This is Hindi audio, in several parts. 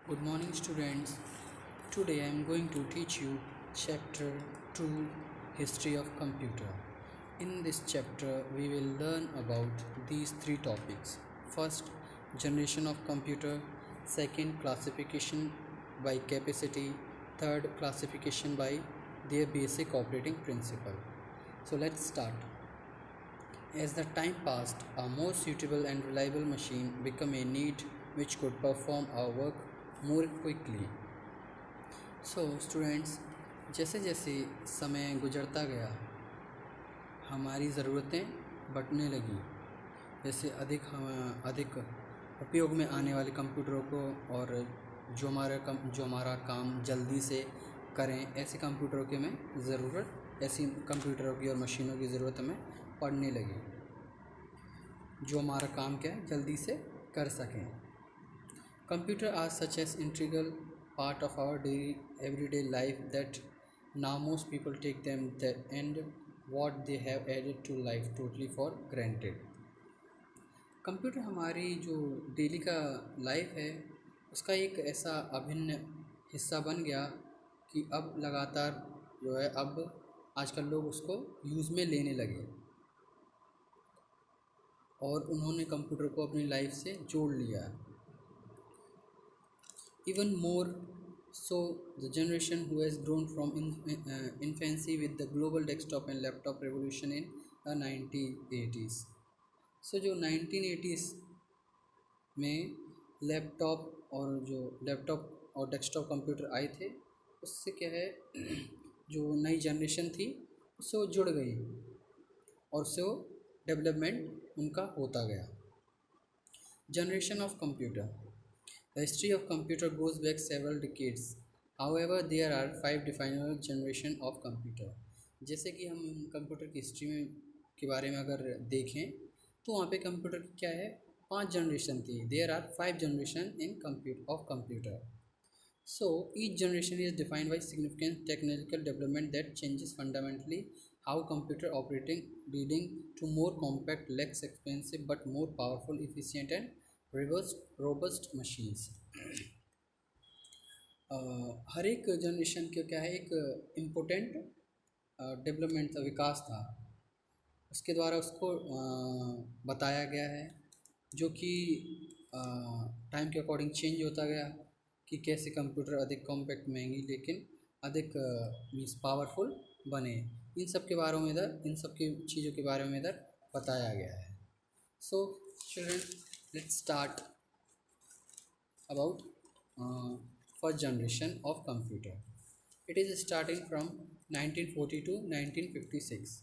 Good morning, students. Today I am going to teach you chapter 2, History of Computer. In this chapter we will learn about these three topics. First, generation of computer. Second, classification by capacity. Third, classification by their basic operating principle. So let's start. As the time passed, a more suitable and reliable machine became a need which could perform our work more quickly. So students, जैसे जैसे समय गुजरता गया हमारी ज़रूरतें बढ़ने लगी। जैसे अधिक उपयोग में आने वाले कंप्यूटरों को और जो हमारा काम जल्दी से करें ऐसे कंप्यूटरों की हमें ज़रूरत ऐसी कंप्यूटरों की और मशीनों की ज़रूरत हमें पड़ने लगी जो हमारा काम क्या है जल्दी से कर सकें। Computer are such as integral part of our everyday life that now most people take them and what they have added to life totally for granted. Computer हमारी जो डेली का लाइफ है उसका एक ऐसा अभिन्न हिस्सा बन गया कि अब लगातार जो है अब आजकल लोग उसको यूज़ में लेने लगे और उन्होंने कंप्यूटर को अपनी लाइफ से जोड़ लिया। Even more so, the generation who has grown from infancy with the global desktop and laptop revolution in the 1980s. So जो 1980s में लैपटॉप और डेस्कटॉप कंप्यूटर आए थे उससे क्या है जो नई जनरेशन थी उससे वो जुड़ गई और उससे वो डेवलपमेंट उनका होता गया। Generation of computer. The history of computer goes back several decades. However, there are 5 definable generation of computer. जैसे कि हम कंप्यूटर की हिस्ट्री में के बारे में अगर देखें तो वहाँ पे कंप्यूटर की क्या है 5 जनरेशन थी। There are 5 generation in computer. So each generation is defined by significant technological development that changes fundamentally how computer operating, leading to more compact, less expensive but more powerful, efficient and robust machines. हर एक जनरेशन के क्या है एक इम्पोर्टेंट डेवलपमेंट था, विकास था, उसके द्वारा उसको बताया गया है जो कि टाइम के अकॉर्डिंग चेंज होता गया कि कैसे कंप्यूटर अधिक कॉम्पैक्ट महंगी लेकिन अधिक मीन्स पावरफुल बने। इन सब के बारे में इन सब की चीज़ों के बारे में इधर बताया गया है। So children, let's start about first generation of computer. It is starting from 1940 to 1956.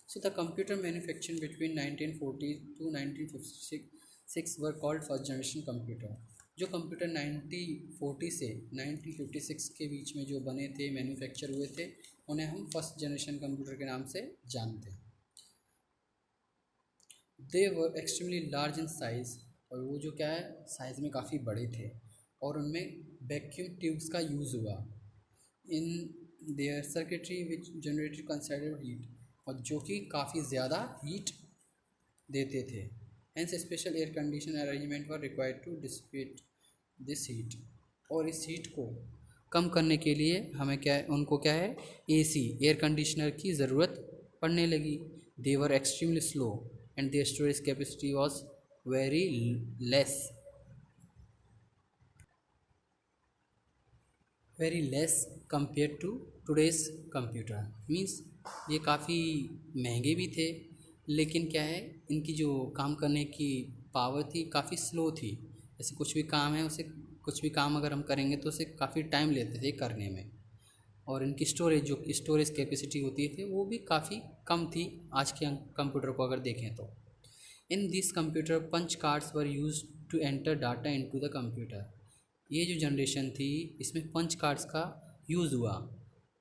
So the computer manufactured between 1940 to 1956 were called first generation computer. जो कंप्यूटर 1940 से 1956 के बीच में जो बने थे मैन्युफैक्चर हुए थे उन्हें हम फर्स्ट जनरेशन कंप्यूटर के नाम से जानते हैं। They were extremely large in size और वो जो क्या है साइज़ में काफ़ी बड़े थे और उनमें वैक्यूम ट्यूब्स का यूज़ हुआ in their circuitry which generated considerable heat और जो कि काफ़ी ज़्यादा हीट देते थे। Hence special air condition arrangement were required to dissipate this heat और इस हीट को कम करने के लिए हमें क्या है उनको क्या है एसी एयर कंडीशनर की ज़रूरत पड़ने लगी। They were extremely slow and their storage capacity was very less compared to today's computer. Means ये काफ़ी महंगे भी थे लेकिन क्या है इनकी जो काम करने की पावर थी काफ़ी स्लो थी। जैसे कुछ भी काम अगर हम करेंगे तो उसे काफ़ी टाइम लेते थे करने में और इनकी स्टोरेज कैपेसिटी होती थी वो भी काफ़ी कम थी आज के कंप्यूटर को अगर देखें तो। In this computer punch cards were use to enter data into the computer. ये जो जनरेशन थी इसमें पंच कार्ड्स का यूज़ हुआ।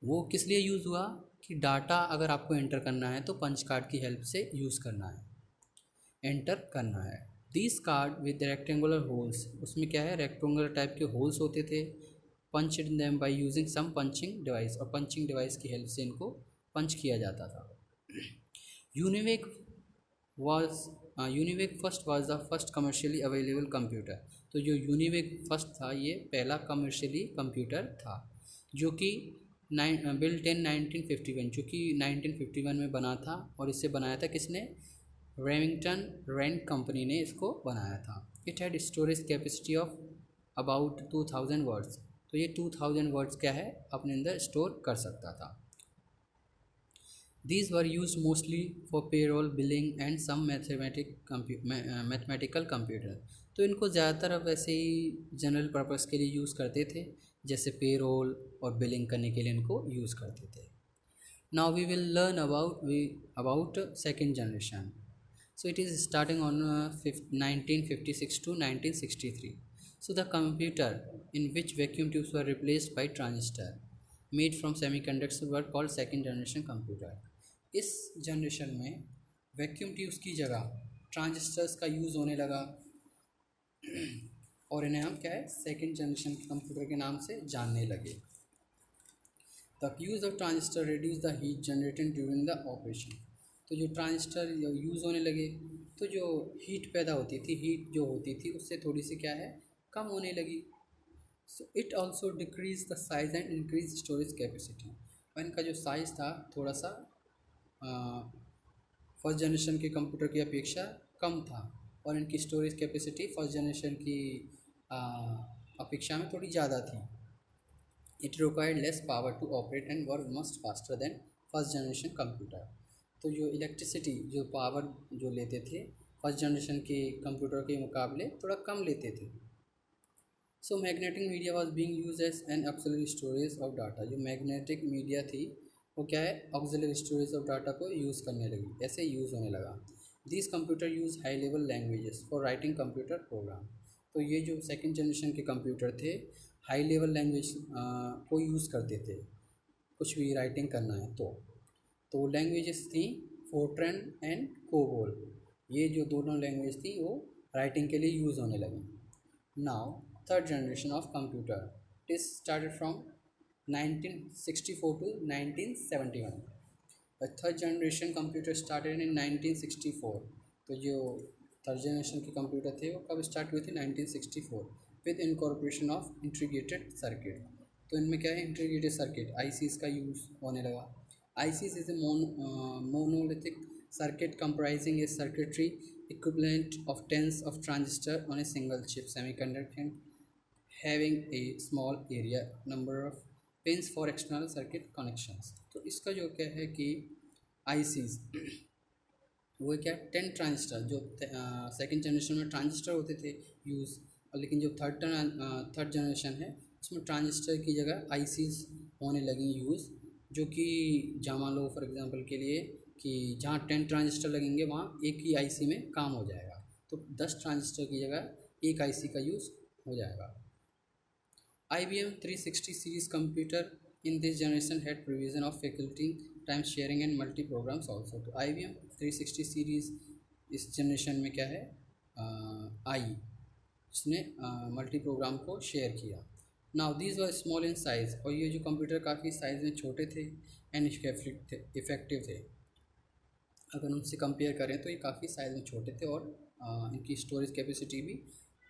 वो किस लिए यूज़ हुआ कि डाटा अगर आपको एंटर करना है तो पंच कार्ड की हेल्प से यूज़ करना है, एंटर करना है। This card with rectangular holes, उसमें क्या है रेक्टेंगुलर टाइप के होल्स होते थे। Punch in them by using some punching device और पंचिंग डिवाइस की हेल्प से इनको पंच किया जाता था। UNIVAC first was the first commercially available computer. तो जो यूनिवेक फर्स्ट था ये पहला कमर्शियली कंप्यूटर था जो कि बिल्ट इन 1951, जो कि 1951 में बना था। और इसे बनाया था किसने? रेमिंगटन रैंड कंपनी ने इसको बनाया था। It had storage capacity of about 2000 words. तो ये 2000 वर्ड्स क्या है अपने अंदर स्टोर कर सकता था। These were used mostly for payroll, billing and some mathematical computer। तो इनको ज़्यादातर अब वैसे ही जनरल पर्पस के लिए यूज़ करते थे, जैसे पेरोल और बिलिंग करने के लिए इनको यूज़ करते थे। Now we will learn about second generation. So it is starting on 1956 to 1963. So the computer in which vacuum tubes were replaced by transistor made from semiconductors were called second generation computer। इस जनरेशन में वैक्यूम ट्यूब्स की जगह ट्रांजिस्टर्स का यूज़ होने लगा और इन्हें हम क्या है सेकेंड जनरेशन कंप्यूटर के नाम से जानने लगे। The use of transistor reduce the heat generated during the operation. तो जो ट्रांजिस्टर यूज़ होने लगे तो जो हीट पैदा होती थी, हीट जो होती थी उससे थोड़ी सी क्या है कम होने लगी। So it also decrease the size and increase storage capacity. और इनका जो साइज़ था थोड़ा सा फर्स्ट जनरेशन के कंप्यूटर की अपेक्षा कम था और इनकी स्टोरेज कैपेसिटी फर्स्ट जनरेशन की अपेक्षा में थोड़ी ज़्यादा थी। It required less power to operate and work must faster than first generation computer. तो जो इलेक्ट्रिसिटी जो पावर जो लेते थे फर्स्ट जनरेशन के कंप्यूटर के मुकाबले थोड़ा कम लेते थे। So magnetic media was being use as an auxiliary storage of data. जो मैग्नेटिक मीडिया थी वो क्या है ऑक्सिलरी स्टोरेज ऑफ डाटा को यूज़ करने लगी, ऐसे यूज़ होने लगा। This computer use high level languages for writing computer program. तो ये जो सेकेंड जनरेशन के कंप्यूटर थे हाई लेवल लैंग्वेज को यूज़ करते थे कुछ भी राइटिंग करना है तो लैंग्वेजेस थी फोर्ट्रन एंड कोबोल। ये जो दोनों लैंग्वेज थी वो राइटिंग के लिए यूज़ होने लगी। Now third generation of computer it started from 1964 to 1971। The third generation computer started in 1964। तो जो थर्ड जनरेशन के कंप्यूटर थे वो कब स्टार्ट हुए थे 1964 with incorporation of integrated circuit. तो इनमें क्या है इंटीग्रेटेड सर्किट आईसीज का यूज़ होने लगा। ICs is a monolithic circuit comprising a circuitry equivalent of tens of transistor on a single chip semiconductor having a small area number of pins for external circuit connections। तो इसका जो क्या है कि आईसीज वो क्या 10 ट्रांजिस्टर जो सेकेंड जनरेशन में ट्रांजिस्टर होते थे यूज़, लेकिन जो थर्ड जनरेशन है उसमें ट्रांजिस्टर की जगह आईसीज होने लगी यूज़। जो कि जहाँ मान लो फॉर एग्जांपल के लिए कि जहाँ 10 ट्रांजिस्टर लगेंगे वहाँ एक ही आईसी में काम हो जाएगा, तो 10 ट्रांजिस्टर की जगह एक आईसी का यूज़ हो जाएगा। IBM 360 series computer in this generation had provision of faculty time sharing and multi programs also। तो IBM 360 series इस जनरेशन में क्या है आई इसने मल्टी प्रोग्राम को शेयर किया। Now these were small in size. और ये जो कंप्यूटर काफ़ी साइज़ में छोटे थे एंड इफेक्टिव थे। अगर उनसे कंपेयर करें तो ये काफ़ी साइज़ में छोटे थे और इनकी स्टोरेज कैपेसिटी भी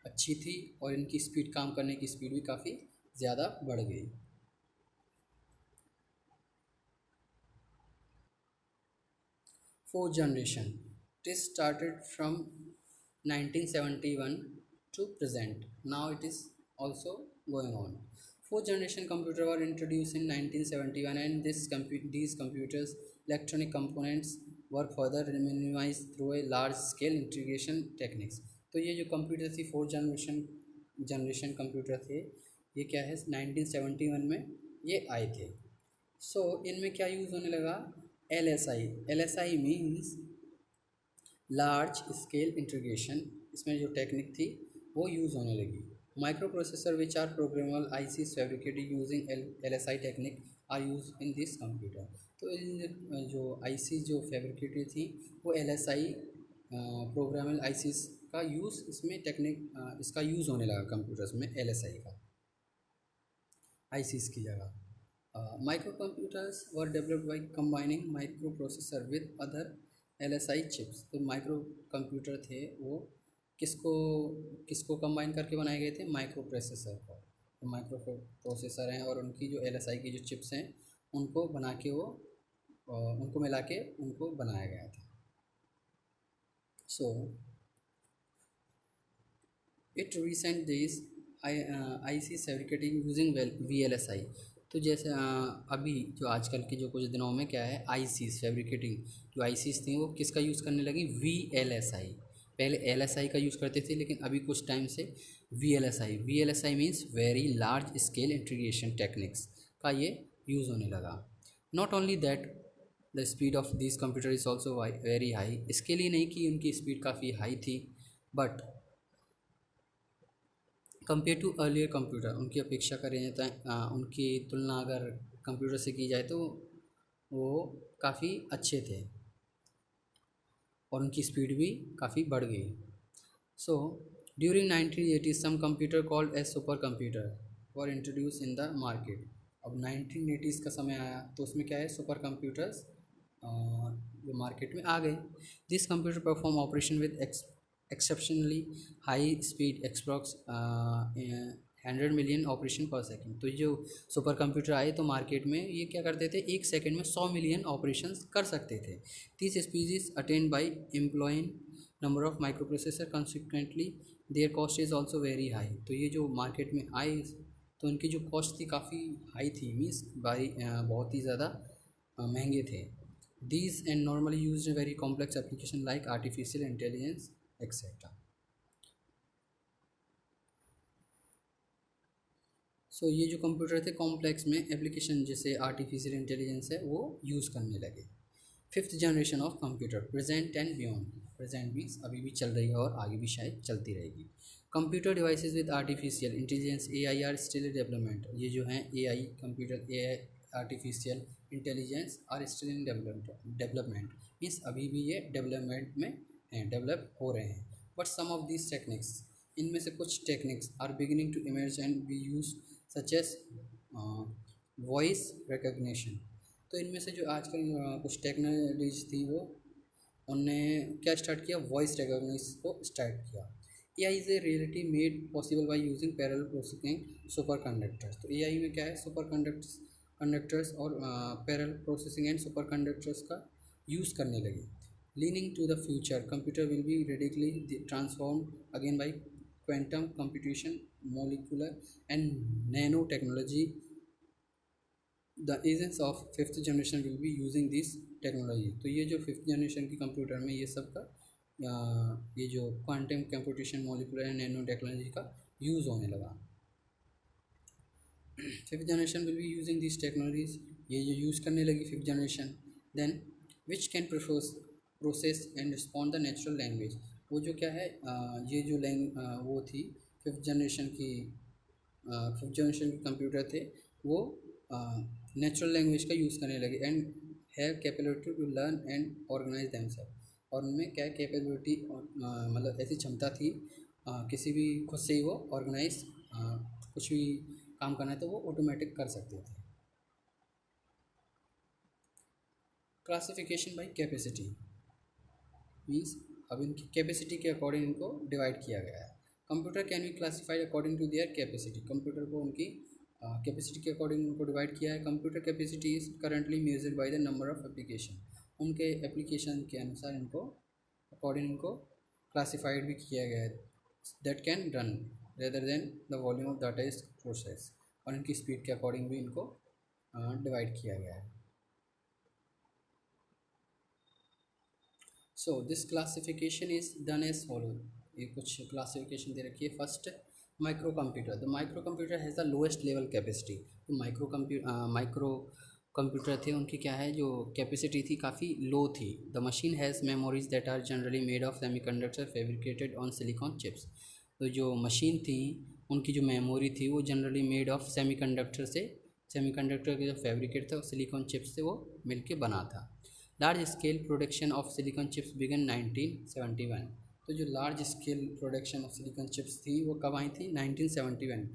अच्छी थी और इनकी स्पीड काम करने की स्पीड भी काफ़ी ज़्यादा बढ़ गई। Fourth generation it is started from 1971 to present। Now it is also going on। Fourth generation computer were introduced in 1971 and these computers electronic components were further minimized through a large scale integration techniques। तो ये जो कंप्यूटर थी फोर्थ जनरेशन कंप्यूटर थे ये क्या है 1971 में ये आए थे। सो इनमें क्या यूज़ होने लगा LSI means large scale integration. इसमें जो टेक्निक थी वो यूज़ होने लगी। Microprocessor which are programmable IC fabricated using LSI technique are use in this computer. तो इन जो आईसी जो फैब्रिकेटेड थी वो LSI प्रोग्रामेबल आईसी का यूज़ इसमें टेक्निक इसका यूज़ होने लगा कंप्यूटर्स में LSI का आईसीज की जगह। Microcomputers were developed by combining microprocessor with other LSI chips. तो माइक्रो कंप्यूटर थे वो किसको किसको कंबाइन करके बनाए गए थे, माइक्रो प्रोसेसर को। तो माइक्रो प्रोसेसर हैं और उनकी जो एलएसआई की जो चिप्स हैं उनको बना के वो उनको मिला के उनको बनाया गया था। So it recent this IC fabricating using VLSI। तो जैसे अभी जो आजकल के जो कुछ दिनों में क्या है, आई सी फेब्रिकेटिंग जो आई सीज थी वो किसका यूज़ करने लगी, VLSI। पहले LSI का यूज़ करते थे लेकिन अभी कुछ टाइम से VLSI means very large scale integration techniques का ये यूज़ होने लगा। Not only that the speed of this computer is also very high. इसके लिए नहीं कि उनकी स्पीड काफ़ी हाई थी, but compare to earlier computer, उनकी अपेक्षा करें तो उनकी तुलना अगर कंप्यूटर से की जाए तो वो काफ़ी अच्छे थे और उनकी स्पीड भी काफ़ी बढ़ गई। So during 1980 some computer called as super computer were introduce in the market. अब 1980s का समय आया तो उसमें क्या है, सुपर कंप्यूटर्स जो मार्केट में आ गए। This computer perform operation with exceptionally high speed approx 100 million operation per second. तो जो सुपर कंप्यूटर आए तो मार्केट में ये क्या करते थे, एक सेकेंड में 100 मिलियन ऑपरेशंस कर सकते थे। This speed is attend by employing number of micro processor, consequently there cost is also very high. तो ये जो मार्केट में आए तो उनकी जो कॉस्ट थी काफ़ी हाई थी, मीन्स बहुत ही ज़्यादा महंगे थे। These and normally use in very complex application like artificial intelligence etcetera. So ये जो कंप्यूटर थे कॉम्प्लेक्स में एप्लीकेशन जैसे आर्टिफिशियल इंटेलिजेंस है वो यूज़ करने लगे। Fifth generation of computer present and beyond. Present means अभी भी चल रही है और आगे भी शायद चलती रहेगी। Computer devices with artificial intelligence AI are still development. ये जो हैं AI computer AI artificial intelligence are still in development means अभी भी ये डेवलपमेंट में हैं, डेवलप हो रहे हैं। But some of these techniques, इनमें से कुछ techniques are beginning to emerge and be use such as voice recognition. तो इनमें से जो आजकल कुछ टेक्नोलॉजीज थी वो उनने क्या स्टार्ट किया, वॉइस रिकॉग्निशन को स्टार्ट किया। AI is a reality made possible by using parallel processing super conductors. तो AI में क्या है, सुपर कंडक्टर्स और parallel processing and super conductors का यूज़ करने लगे। Leaning to the future computer will be radically transform again by quantum computation, molecular and nano technology. The agents of fifth generation will be using this technology. तो ये जो फिफ्थ जनरेशन की कंप्यूटर में ये सब का ये जो quantum computation, molecular and nano technology का यूज़ होने लगा। Fifth generation will be using this technologies, ये जो यूज़ करने लगी fifth generation. Then which can process and respond the natural language. वो जो क्या है ये जो वो थी फिफ्थ जनरेशन की कंप्यूटर थे वो नेचुरल लैंग्वेज का यूज़ करने लगे and have capability to learn and organise themself. और उनमें क्या कैपेबिलिटी मतलब ऐसी क्षमता थी किसी भी खुद से ही वो ऑर्गेनाइज कुछ भी काम करना है तो वो ऑटोमेटिक कर सकते थे। क्लासिफिकेशन बाय कैपेसिटी मीन्स अब इनकी कैपेसिटी के अकॉर्डिंग इनको डिवाइड किया गया है। Computer can be classified according to their capacity. Computer को उनकी कैपेसिटी के अकॉर्डिंग उनको डिवाइड किया है। Computer capacity is currently measured by the number of application. उनके एप्लीकेशन के अनुसार इनको अकॉर्डिंग इनको क्लासिफाइड भी किया गया है that can run rather than the volume of data is process. और इनकी स्पीड के अकॉर्डिंग भी इनको डिवाइड किया गया है। So this classification is done as follow. ये कुछ क्लासिफिकेशन दे रखी है। First micro computer. The micro computer has the lowest level capacity. तो माइक्रो कंप्यूटर थे उनकी क्या है जो कैपेसिटी थी काफ़ी लो थी। The machine has memories that are generally made of semiconductor fabricated on silicon chips. तो जो मशीन थी उनकी जो मेमोरी थी वो जनरली मेड ऑफ सेमीकंडक्टर के जो फैब्रिकेट था सिलिकॉन चिप्स से वो मिलके बना था। Large scale production of silicon chips began 1971। तो जो large scale production of silicon chips थी वो कब आई थी, 1971।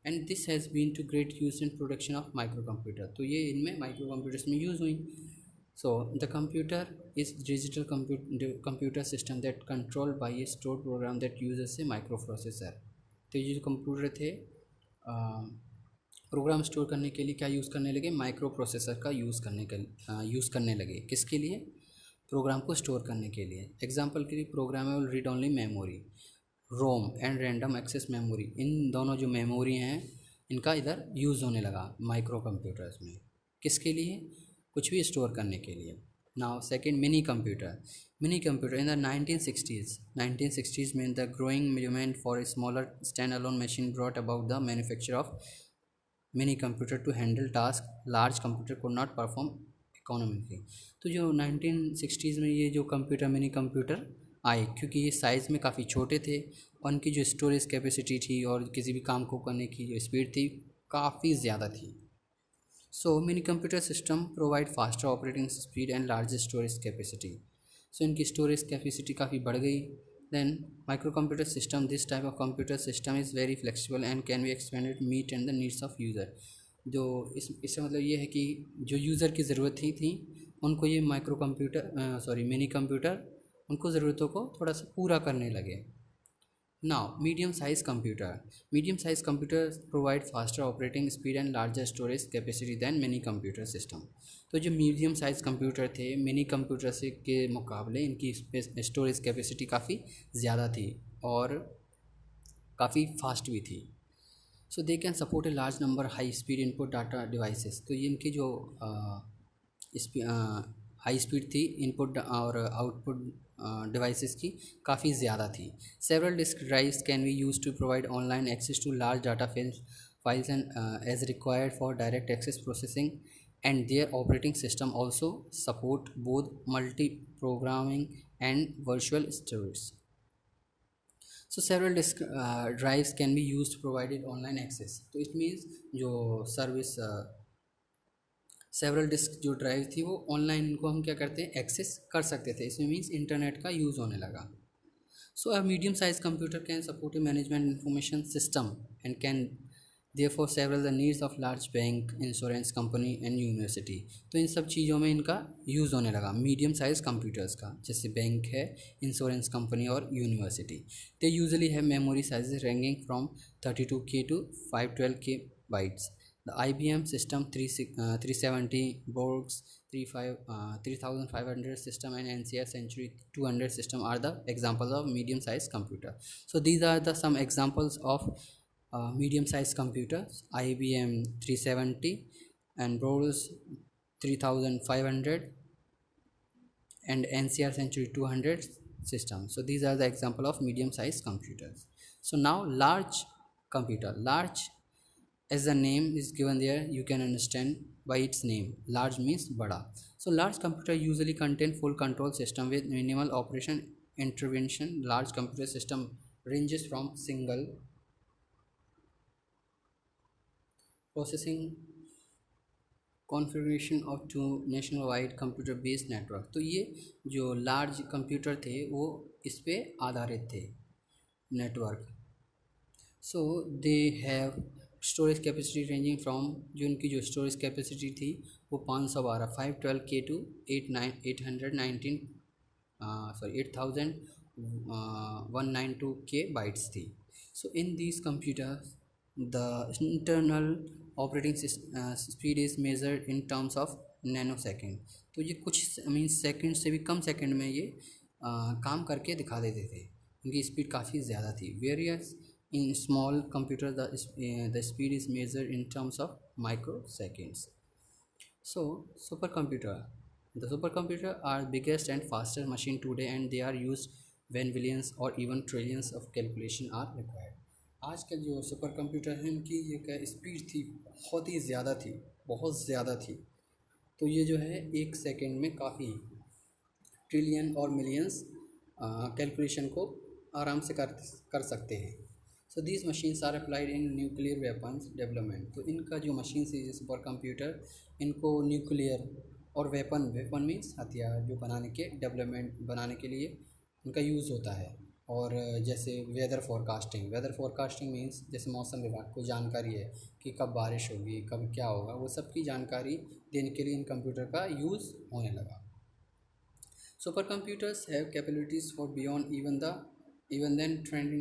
And this has been to great use in production of micro computer. तो ये इनमें माइक्रो कंप्यूटर्स में यूज़ हुई। So the computer is digital computer system that controlled by a stored program that uses a microprocessor. तो ये जो कंप्यूटर थे प्रोग्राम स्टोर करने के लिए क्या यूज़ करने लगे, माइक्रो प्रोसेसर का यूज़ करने लगे। किसके लिए? प्रोग्राम को स्टोर करने के लिए। एग्जांपल के लिए programmable read only memory, ROM and random access memory, इन दोनों जो मेमोरी हैं इनका इधर यूज़ होने लगा माइक्रो कंप्यूटर्स में। किसके लिए? कुछ भी स्टोर करने के लिए। Now second, mini computer in the 1960s में the growing movement for smaller stand alone machine brought about the manufacture of mini computer to handle task large computer could not perform economically. तो जो 1960s में ये जो कंप्यूटर मिनी कंप्यूटर आए, क्योंकि ये साइज़ में काफ़ी छोटे थे और उनकी जो स्टोरेज कैपेसिटी थी और किसी भी काम को करने की जो स्पीड थी काफ़ी ज़्यादा थी। So mini computer system provide faster operating speed and largest storage capacity. So इनकी स्टोरेज कैपेसिटी काफ़ी बढ़ गई। Then micro computer system, this type of computer system is very flexible and can be expanded meet and the needs of user. जो इससे मतलब ये है कि जो यूज़र की ज़रूरत थी उनको ये माइक्रो कंप्यूटर मिनी कंप्यूटर उनको ज़रूरतों को थोड़ा सा पूरा करने लगे। Now, medium size computers provide faster operating speed and larger storage capacity than many computer system. तो जो मीडियम साइज़ कंप्यूटर थे मिनी कंप्यूटर से के मुकाबले इनकी स्टोरेज कैपेसिटी काफ़ी ज़्यादा थी और काफ़ी फास्ट भी थी। So they can support a large number high speed input data devices. तो ये इनकी जो हाई स्पीड थी इनपुट और आउटपुट डिवाइसेस की काफ़ी ज़्यादा थी। Several disk drives can be use to provide online access to large data files and as required for direct access processing and their operating system also support both multi programming and virtual storage. So several disk drives can be use to provided online access. तो इट मीन्स जो सर्विस सेवरल डिस्क जो ड्राइव थी वो ऑनलाइन इनको हम क्या करते हैं, एक्सेस कर सकते थे। इसमें मीन्स इंटरनेट का यूज़ होने लगा। So a medium size computer can support a management information system and can therefore several the needs of large bank, insurance company and university. तो इन सब चीज़ों में इनका यूज़ होने लगा मीडियम साइज कंप्यूटर्स का, जैसे बैंक है, इंश्योरेंस कंपनी और university. They usually have memory sizes ranging from 32K to 512K bytes. The IBM System 370, Borg's 3500 system and NCR Century 200 system are the examples of medium-sized computer. So these are the some examples of medium-sized computers: IBM 370 and Borg's 3500 and NCR Century 200 system. So these are the example of medium-sized computers. So now large computer, large as the name is given there, you can understand by its name. Large means bada. So large computer usually contain full control system with minimal operation intervention. Large computer system ranges from single processing configuration of to nationwide computer based network. तो ये जो large computer थे वो इस पे आधारित थे network. So they have storage capacity ranging from, जो उनकी जो स्टोरेज कैपेसिटी थी वो 512K to 8192K बाइट्स थी। So in these computer the internal operating speed is measured in terms of nano second. तो ये कुछ मीन्स सेकेंड से भी कम सेकेंड में ये काम करके दिखा देते थे। इनकी स्पीड काफ़ी ज़्यादा थी। Various in small computer the speed is measured in terms of microseconds. So the supercomputer are biggest and fastest machine today and they are used when billions or even trillions of calculation are required. आज के जो सुपर कंप्यूटर हैं उनकी ये क्या स्पीड थी, बहुत ही ज़्यादा थी, बहुत ज़्यादा थी। तो ये जो है एक सेकेंड में काफ़ी ट्रिलियन और मिलियंस कैलकुलेशन को आराम से कर सकते हैं। So these machines are applied in nuclear weapons development. तो इनका जो मशीन है सुपर कंप्यूटर, इनको न्यूक्लियर और वेपन मीन्स हथियार जो बनाने के लिए इनका यूज़ होता है। और जैसे वेदर फोरकास्टिंग मीन्स जैसे मौसम विभाग को जानकारी है कि कब बारिश होगी, कब क्या होगा, वो सब की जानकारी देने के लिए इन कंप्यूटर का यूज़ होने लगा. Super computers have capabilities for beyond even then trending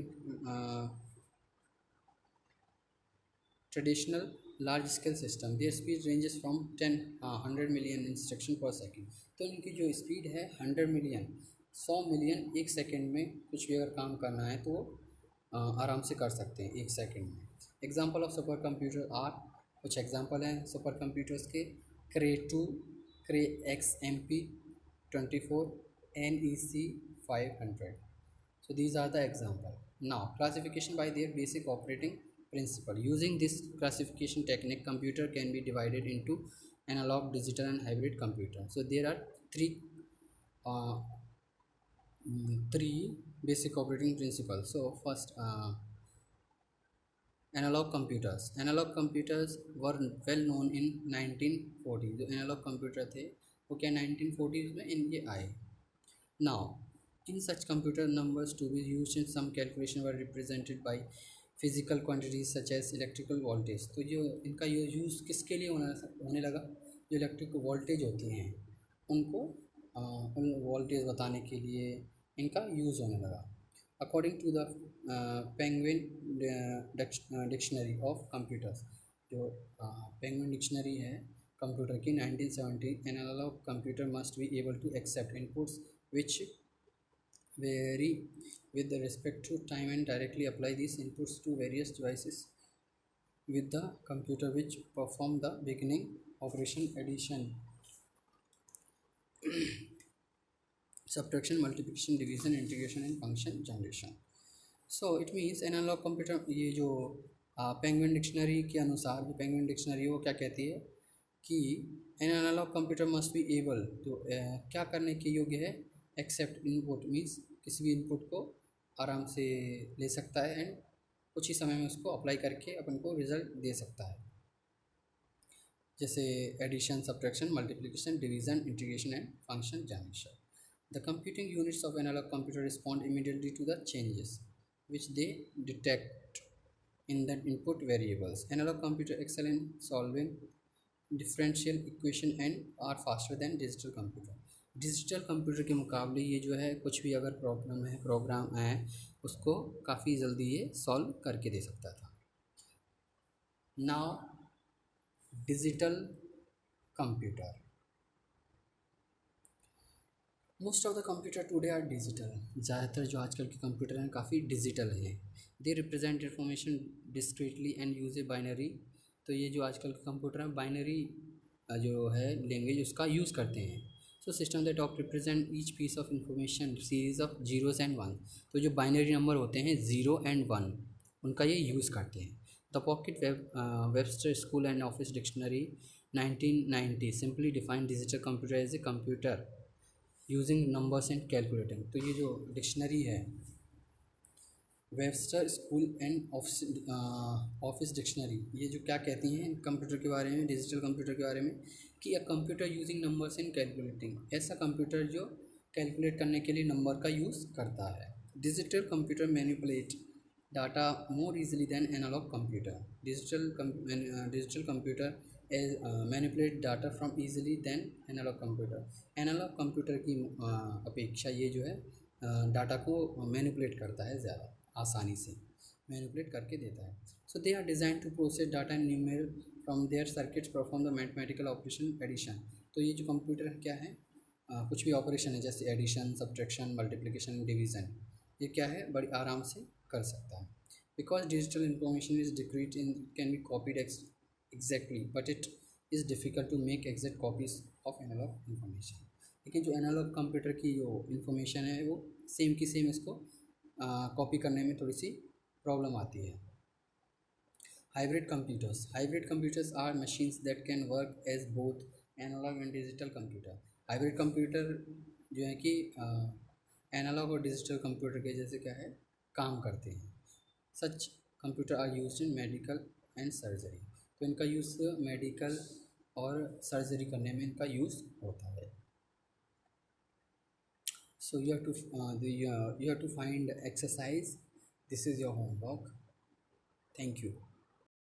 traditional large scale system. Their speed ranges from 100 million instruction per second. तो इनकी जो स्पीड है 100 मिलियन 100 मिलियन एक सेकेंड में कुछ भी अगर काम करना है तो वो आराम से कर सकते हैं एक सेकेंड में. Example of super computer are, कुछ एग्जाम्पल हैं सुपर कंप्यूटर्स के: Cray 2, Cray XMP 24, NEC 500. So these are the example. Now classification by their basic operating principle. Using this classification technique, computer can be divided into analog, digital and hybrid computer. So there are uh, three basic operating principles. So first, analogue computers. Analogue computers were well known in 1940. जो एनालॉग कंप्यूटर थे वो क्या 1940s में इनके आए. Now in such computer numbers to be used in some calculation were represented by physical quantities such as electrical voltage. तो जो इनका यूज़ किसके लिए होने लगा, जो इलेक्ट्रिक वोल्टेज होती हैं उनको उन वोल्टेज बताने के लिए इनका यूज़ होने लगा. According to the Penguin dictionary of computers, जो पेंगुइन डिक्शनरी है कंप्यूटर की 1970, an analogue computer must be able to accept inputs which vary with respect to time and directly apply these inputs to various devices with the computer which perform the beginning operation, addition, subtraction, multiplication, division, integration and function generation. So it means analog computer, ये जो पेंगुइन डिक्शनरी के अनुसार, जो पेंगुइन डिक्शनरी वो क्या कहती है कि an analogue computer must be able, तो क्या करने के योग्य है, एक्सेप्ट इनपुट मीन्स किसी भी इनपुट को आराम से ले सकता है एंड कुछ ही समय में उसको अप्लाई करके अपन को रिजल्ट दे सकता है, जैसे addition, subtraction, multiplication, division, integration and function generation. The computing units of analogue computer respond immediately to the changes which they detect in the input variables. Analog computer excel in solving differential equation and are faster than digital computer. Digital computer के मुकाबले ये जो है कुछ भी अगर प्रोग्राम है उसको काफ़ी जल्दी ये सॉल्व करके दे सकता था. Now digital computer. Most of the computer today are digital. ज़्यादातर जो आजकल के कंप्यूटर हैं काफ़ी डिजिटल हैं. They represent information discretely and use a binary. तो ये जो आजकल के कंप्यूटर हैं बाइनरी जो है लैंग्वेज उसका यूज़ करते हैं. So system that of represent each piece of information series of zeros and one. तो जो बाइनरी नंबर होते हैं 0 and 1 उनका ये यूज़ करते हैं. The pocket Webster school and office dictionary 1990 simply define digital computer as a computer using numbers and calculating. तो ये जो डिक्शनरी है Webster school and office dictionary, ये जो क्या कहती हैं कंप्यूटर के बारे में, डिजिटल कंप्यूटर के बारे में, कि a computer using numbers and calculating, ऐसा कंप्यूटर जो कैलकुलेट करने के लिए नंबर का यूज़ करता है. Digital computer manipulate data more easily than analogue computer. Digital computer manipulate data from easily than analogue computer. Analogue computer की अपेक्षा ये जो है डाटा को मैनिपुलेट करता है, ज़्यादा आसानी से मैनिपुलेट करके देता है. So they are design to process data and numeric from their circuits perform the mathematical operation addition. तो ये जो कंप्यूटर क्या है कुछ भी ऑपरेशन है जैसे एडिशन, सब्ट्रैक्शन, मल्टीप्लिकेशन, डिवीज़न, ये क्या है बड़ी आराम से कर सकता है. Because digital information is discrete and can be copied exactly but it is difficult to make exact copies of analog information. लेकिन जो एनालॉग कंप्यूटर की जो इन्फॉर्मेशन है वो सेम की सेम इसको कॉपी करने में थोड़ी सी प्रॉब्लम आती है. Hybrid computers are machines that can work as both analogue and digital computer. Hybrid computer जो है कि एनालॉग और डिजिटल कंप्यूटर के जैसे क्या है काम करते हैं. Such computer are used in medical and surgery. तो इनका यूज़ मेडिकल और सर्जरी करने में इनका यूज़ होता है. So you have to find exercise. This is your homework. Thank you.